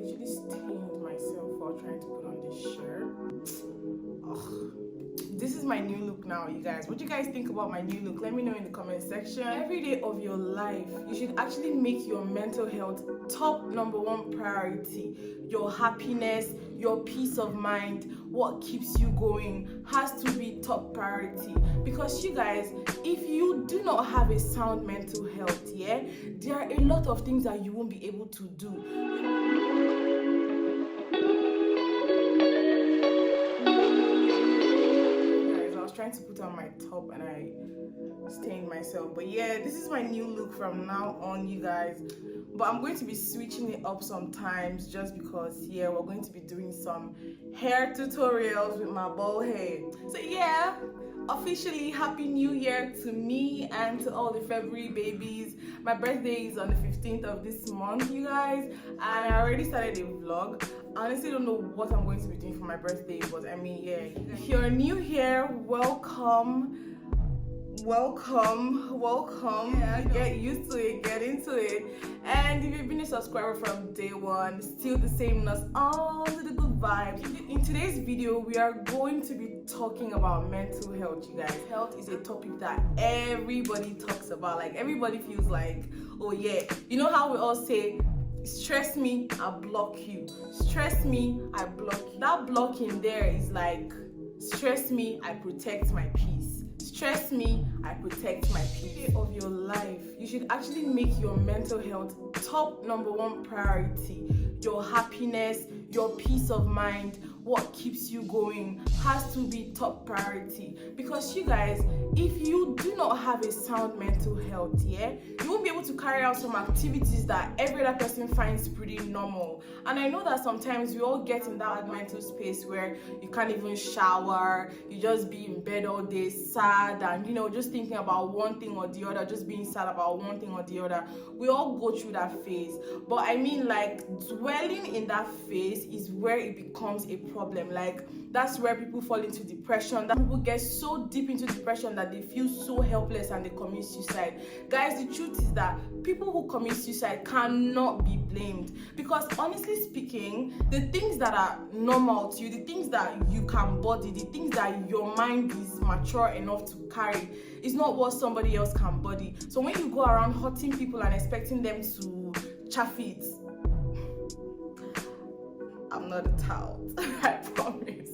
literally stained myself while trying to put on this shirt. Ugh. This is my new look now, you guys. What do you guys think about my new look? Let me know in the comment section. Every day of your life, you should actually make your mental health top #1 priority. Your happiness, your peace of mind, what keeps you going has to be top priority. Because you guys, if you do not have a sound mental health, yeah, there are a lot of things that you won't be able to do. Trying to put on my top and I stained myself, but yeah, this is my new look from now on, you guys. But I'm going to be switching it up sometimes just because, yeah, we're going to be doing some hair tutorials with my bald head. So yeah, officially happy new year to me and to all the February babies. My birthday is on the 15th of this month, you guys, and I already started a vlog. I honestly don't know what I'm going to be doing for my birthday, but I mean, yeah, if you're new here, welcome. Yeah, get used to it, get into it. And if you've been a subscriber from day one, still the same as all the good vibes. In today's video, we are going to be talking about mental health, you guys. Health is a topic that everybody talks about. Like, everybody feels like, oh yeah, you know how we all say, stress me, I block you. Stress me, I block you. That blocking there is like, stress me, I protect my peace. Stress me, I protect my peace. Of your life, you should actually make your mental health top #1 priority. Your happiness, your peace of mind, what keeps you going has to be top priority. Because you guys, if you do not have a sound mental health, yeah, you won't be able to carry out some activities that every other person finds pretty normal. And I know that sometimes we all get in that mental space where you can't even shower, you just be in bed all day sad and, you know, just thinking about one thing or the other, just being sad about one thing or the other. We all go through that phase. But I mean, like, dwelling in that phase is where it becomes a problem. Like, that's where people fall into depression. That people get so deep into depression that they feel so helpless and they commit suicide. Guys, the truth is that people who commit suicide cannot be blamed, because honestly speaking, the things that are normal to you, the things that you can body, the things that your mind is mature enough to carry, is not what somebody else can body. So when you go around hurting people and expecting them to chaff it, I'm not a child, I promise.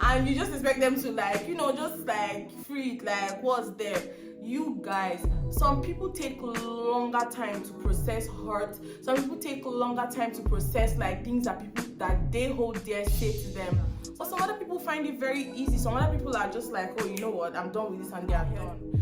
And you just expect them to, like, you know, just like free it, like, what's there? You guys, some people take longer time to process hurt. Some people take longer time to process like things that people that they hold dear say to them. But some other people find it very easy. Some other people are just like, oh, you know what, I'm done with this and they are done.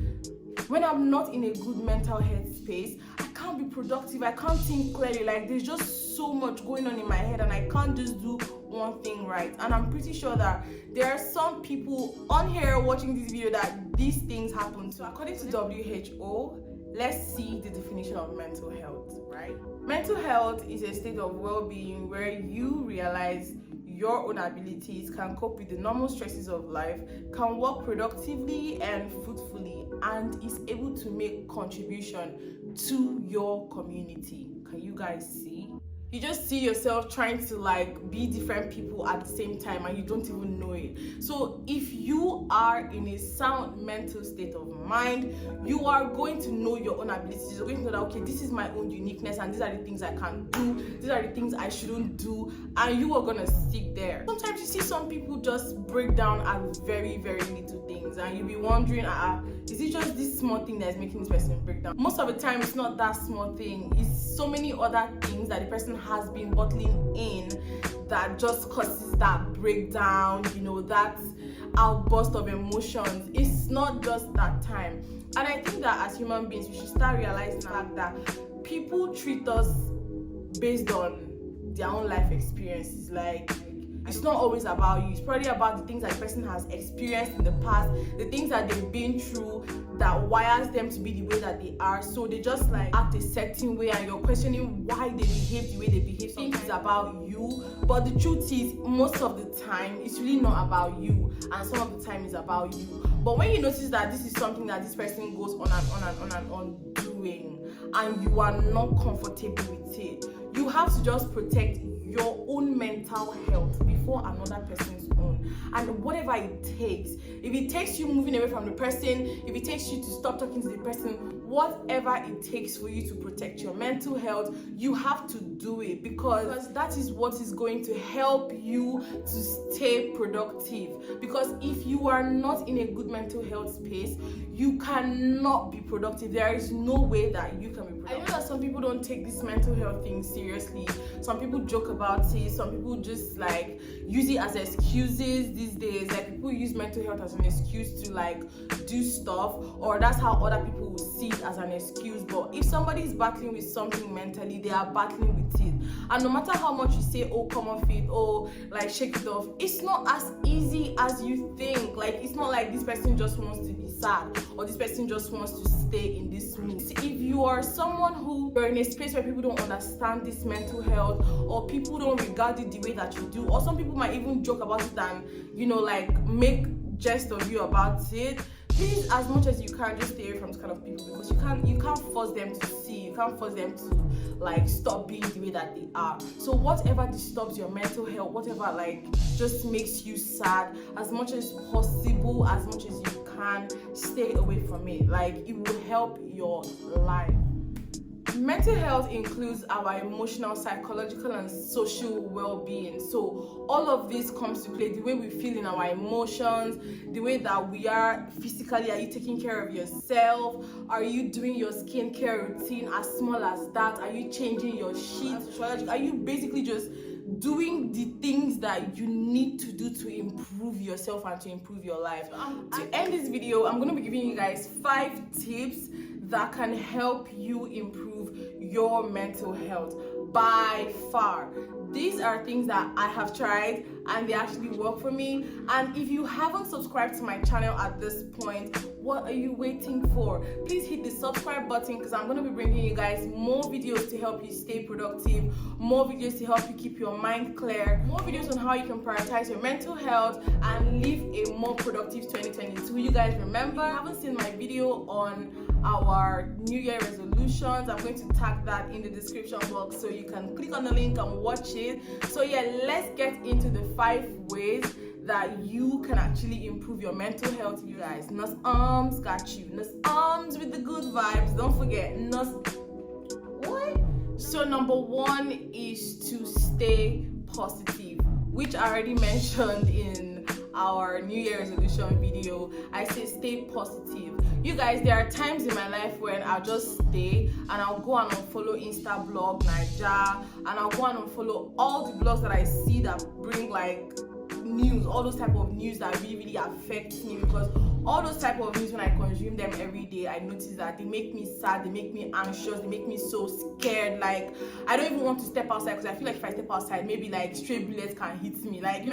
When I'm not in a good mental health space, I can't be productive, I can't think clearly. Like, there's just so much going on in my head and I can't just do one thing right. And I'm pretty sure that there are some people on here watching this video that these things happen to. According to WHO, let's see the definition of mental health, right? Mental health is a state of well-being where you realize your own abilities, can cope with the normal stresses of life, can work productively and fruitfully, and is able to make contribution to your community. Can you guys see? You just see yourself trying to like be different people at the same time and you don't even know it. So if you are in a sound mental state of mind, you are going to know your own abilities. You're going to know that, okay, this is my own uniqueness and these are the things I can do, these are the things I shouldn't do, and you are going to stick there. Sometimes you see some people just break down at very, very little things and you'll be wondering, is it just this small thing that's making this person break down? Most of the time, it's not that small thing. It's so many other things that the person has been bottling in that just causes that breakdown, you know, that outburst of emotions. It's not just that time. And I think that as human beings, we should start realizing the fact that people treat us based on their own life experiences. Like, it's not always about you. It's probably about the things that the person has experienced in the past, the things that they've been through that wires them to be the way that they are. So they just like act a certain way and you're questioning why they behave the way they behave. Sometimes it's about you, but the truth is most of the time it's really not about you, and some of the time it's about you. But when you notice that this is something that this person goes on and on and on and on doing and you are not comfortable with it, you have to just protect your own mental health before another person's own. And whatever it takes, if it takes you moving away from the person, if it takes you to stop talking to the person, whatever it takes for you to protect your mental health, you have to do it, because that is what is going to help you to stay productive. Because if you are not in a good mental health space, you cannot be productive. There is no way that you can be productive. I know that some people don't take this mental health thing seriously. Some people joke about it. Some people just like use it as excuses these days. Like, people use mental health as an excuse to like do stuff, or that's how other people will see it as an excuse. But if somebody is battling with something mentally, they are battling with it. And no matter how much you say, oh, come off it, oh, like shake it off, it's not as easy as you think. Like, it's not like this person just wants to be sad, or this person just wants to stay in this mood. If you are someone who you're in a space where people don't understand this mental health, or people don't regard it the way that you do, or some people might even joke about it and, you know, like make jest of you about it, please, as much as you can, just stay away from this kind of people, because you can't force them to see, you can't force them to like stop being the way that they are. So whatever disturbs your mental health, whatever like just makes you sad, as much as possible, as much as you can, stay away from it. Like, it will help your life. Mental health includes our emotional, psychological, and social well-being. So all of this comes to play: the way we feel in our emotions, the way that we are physically. Are you taking care of yourself? Are you doing your skincare routine as small as that? Are you changing your sheets? Are you basically just doing the things that you need to do to improve yourself and to improve your life? To end this video, I'm going to be giving you guys 5 tips that can help you improve your mental health by far. These are things that I have tried and they actually work for me. And if you haven't subscribed to my channel at this point, what are you waiting for? Please hit the subscribe button, because I'm going to be bringing you guys more videos to help you stay productive, more videos to help you keep your mind clear, more videos on how you can prioritize your mental health and live a more productive 2022. You guys remember, if you haven't seen my video on our New Year resolutions, I'm going to tag that in the description box, so you can click on the link and watch it. So yeah, let's get into the 5 ways that you can actually improve your mental health, you guys. Nos arms got you. Nos arms with the good vibes. Don't forget. Nos what? So number 1 is to stay positive, which I already mentioned in our New Year resolution video. I say stay positive. You guys, there are times in my life when I'll just stay and I'll go and unfollow Insta blog Naija, and I'll go and unfollow all the blogs that I see that bring like news, all those type of news that really affect me, because all those type of news, when I consume them every day, I notice that they make me sad, they make me anxious, they make me so scared. Like, I don't even want to step outside, because I feel like if I step outside, maybe like stray bullets can hit me. Like, you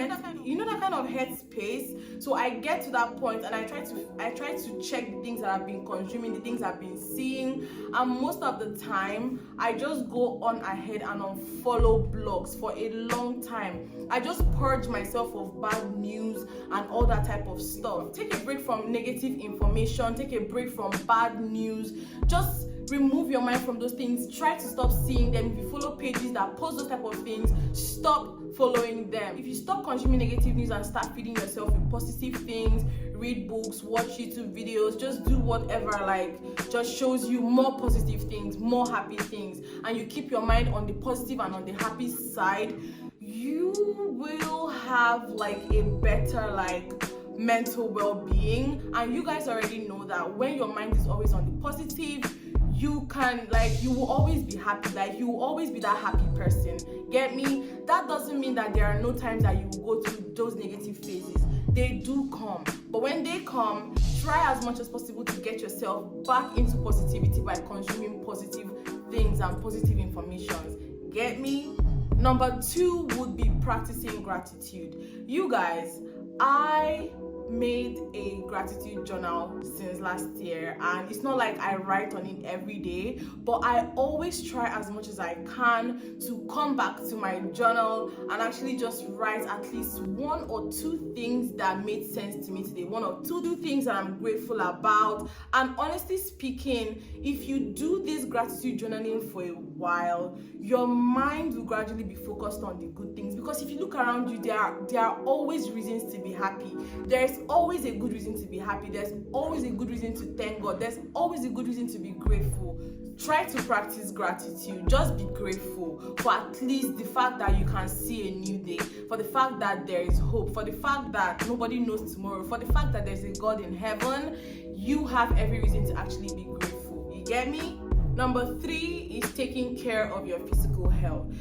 know that kind of head space. So I get to that point and I try to check the things that I've been consuming, the things I've been seeing, and most of the time I just go on ahead and unfollow blogs for a long time. I just purge myself of bad news and all that type of stuff. Take a break from negative information, take a break from bad news. Just remove your mind from those things. Try to stop seeing them. If you follow pages that post those type of things, stop following them. If you stop consuming negative news and start feeding yourself with positive things, read books, watch YouTube videos, just do whatever like just shows you more positive things, more happy things, and you keep your mind on the positive and on the happy side, you will have like a better like mental well-being. And you guys already know that when your mind is always on the positive, you will always be happy. Like, you will always be that happy person. Get me? That doesn't mean that there are no times that you will go through those negative phases. They do come, but when they come, try as much as possible to get yourself back into positivity by consuming positive things and positive information. Get me? Number 2 would be practicing gratitude. You guys, I made a gratitude journal since last year, and it's not like I write on it every day, but I always try as much as I can to come back to my journal and actually just write at least 1 or 2 things that made sense to me today, 1 or 2 things that I'm grateful about. And honestly speaking, if you do this gratitude journaling for a while, your mind will gradually be focused on the good things. Because if you look around you, there are always reasons to be happy. There's always a good reason to be happy. There's always a good reason to thank God. There's always a good reason to be grateful. Try to practice gratitude. Just be grateful for at least the fact that you can see a new day, for the fact that there is hope, for the fact that nobody knows tomorrow, for the fact that there's a God in heaven. You have every reason to actually be grateful. You get me? Number 3 is taking care of your physical health.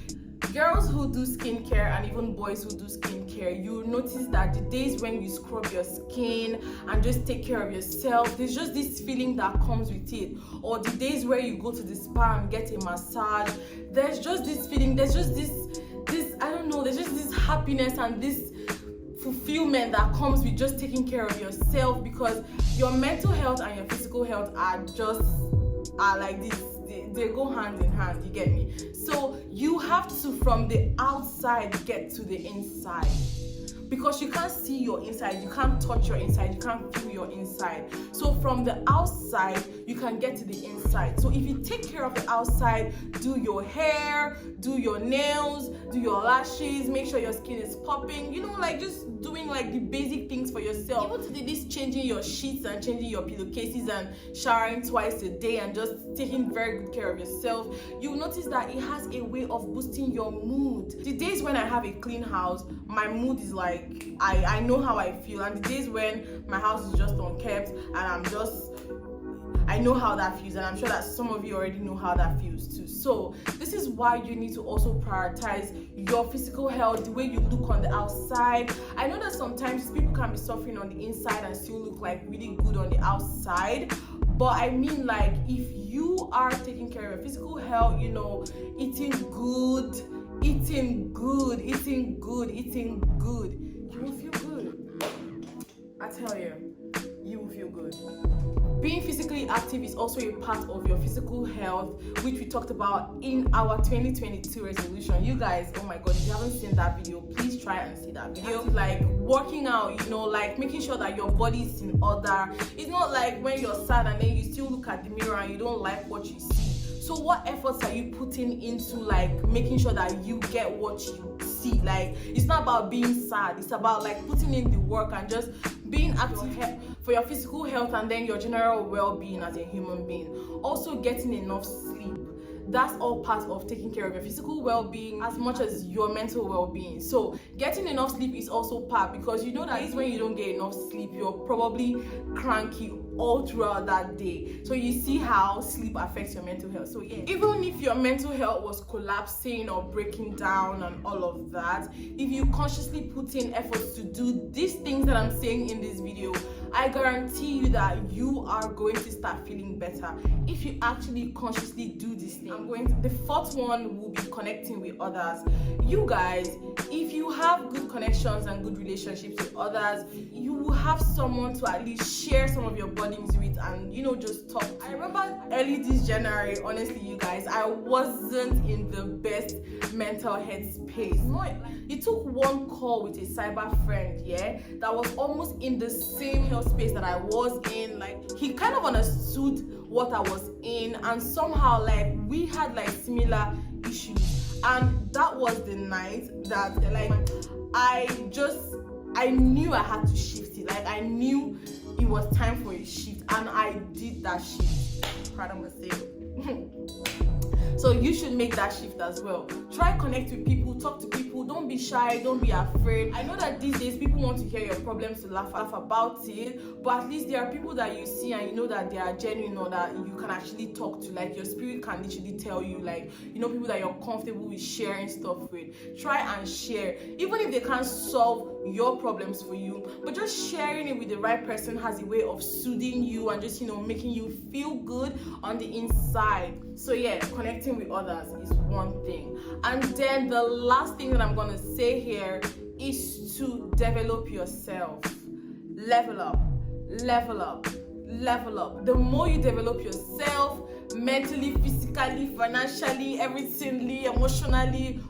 Girls who do skincare and even boys who do skincare, you'll notice that the days when you scrub your skin and just take care of yourself, there's just this feeling that comes with it. Or the days where you go to the spa and get a massage, there's just this feeling, there's just this I don't know, there's just this happiness and this fulfillment that comes with just taking care of yourself, because your mental health and your physical health are like this. They go hand in hand, you get me? So you have to, from the outside, get to the inside, because you can't see your inside, you can't touch your inside, you can't feel your inside. So from the outside, you can get to the inside. So if you take care of the outside, do your hair, do your nails, do your lashes, make sure your skin is popping, you know, like just doing like the basic things for yourself. Even to this changing your sheets and changing your pillowcases and showering twice a day and just taking very good care of yourself, you'll notice that it has a way of boosting your mood. The days when I have a clean house, my mood is like, I know how I feel. And the days when my house is just unkept and I know how that feels, and I'm sure that some of you already know how that feels too. So this is why you need to also prioritize your physical health, the way you look on the outside. I know that sometimes people can be suffering on the inside and still look like really good on the outside, but I mean, like, if you are taking care of your physical health, you know, eating good, you will feel good. I tell you, you will feel good. Being physically active is also a part of your physical health, which we talked about in our 2022 resolution. You guys, oh my god, if you haven't seen that video, please try and see that video. Like working out, you know, like making sure that your body is in order. It's not like when you're sad and then you still look at the mirror and you don't like what you see. So what efforts are you putting into like making sure that you get what you see? Like, it's not about being sad, it's about like putting in the work and just being active for your physical health and then your general well-being as a human being. Also getting enough sleep. That's all part of taking care of your physical well-being as much as your mental well-being. So getting enough sleep is also part, because you know that when you don't get enough sleep, you're probably cranky all throughout that day. So you see how sleep affects your mental health. So yeah, even if your mental health was collapsing or breaking down and all of that, if you consciously put in efforts to do these things that I'm saying in this video, I guarantee you that you are going to start feeling better if you actually consciously do this thing. The 4th one will be connecting with others. You guys, if you have good connections and good relationships with others, you will have someone to at least share some of your burdens with and, you know, just talk. I remember early this January, honestly, you guys, I wasn't in the best mental headspace. It took one call with a cyber friend, yeah, that was almost in the same health space that I was in. Like, he kind of understood what I was in, and somehow like we had like similar issues. And that was the night that like I knew I had to shift it. Like, I knew it was time for a shift, and I did that shift. Proud of myself. So you should make that shift as well. Try connect with people, talk to people, don't be shy, don't be afraid. I know that these days people want to hear your problems to laugh about it, but at least there are people that you see and you know that they are genuine, or that you can actually talk to. Like, your spirit can literally tell you, like, you know, people that you're comfortable with sharing stuff with. Try and share, even if they can't solve your problems for you, but just sharing it with the right person has a way of soothing you and just, you know, making you feel good on the inside. So yeah, connecting with others is one thing. And then the last thing that I'm gonna say here is to develop yourself. Level up. The more you develop yourself, mentally, physically, financially, everythingly, emotionally,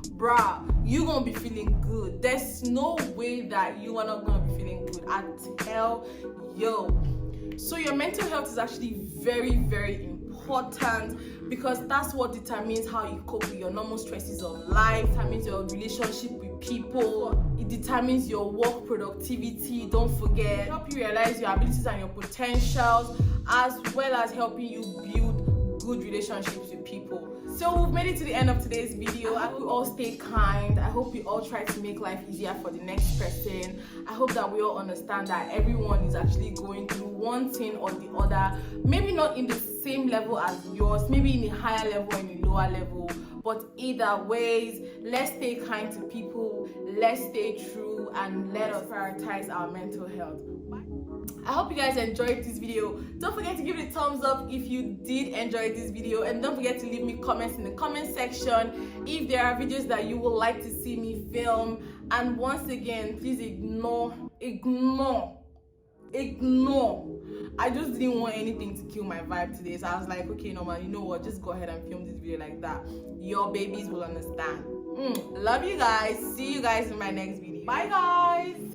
you're gonna be feeling good. There's no way that you are not gonna be feeling good. I tell you. So your mental health is actually very, very important. important because that's what determines how you cope with your normal stresses of life, determines your relationship with people, it determines your work productivity. Don't forget, help you realize your abilities and your potentials, as well as helping you build good relationships with people. So we've made it to the end of today's video. I hope we all stay kind. I hope we all try to make life easier for the next person. I hope that we all understand that everyone is actually going through one thing or the other. Maybe not in the same level as yours, maybe in a higher level and a lower level. But either ways, let's stay kind to people, let's stay true, and let us prioritize our mental health. Bye. I hope you guys enjoyed this video. Don't forget to give it a thumbs up if you did enjoy this video, and don't forget to leave me comments in the comment section if there are videos that you would like to see me film. And once again, please ignore. I just didn't want anything to kill my vibe today, so I was like, okay, Norman, you know what, just go ahead and film this video like that. Your babies will understand. Love you guys. See you guys in my next video. Bye guys.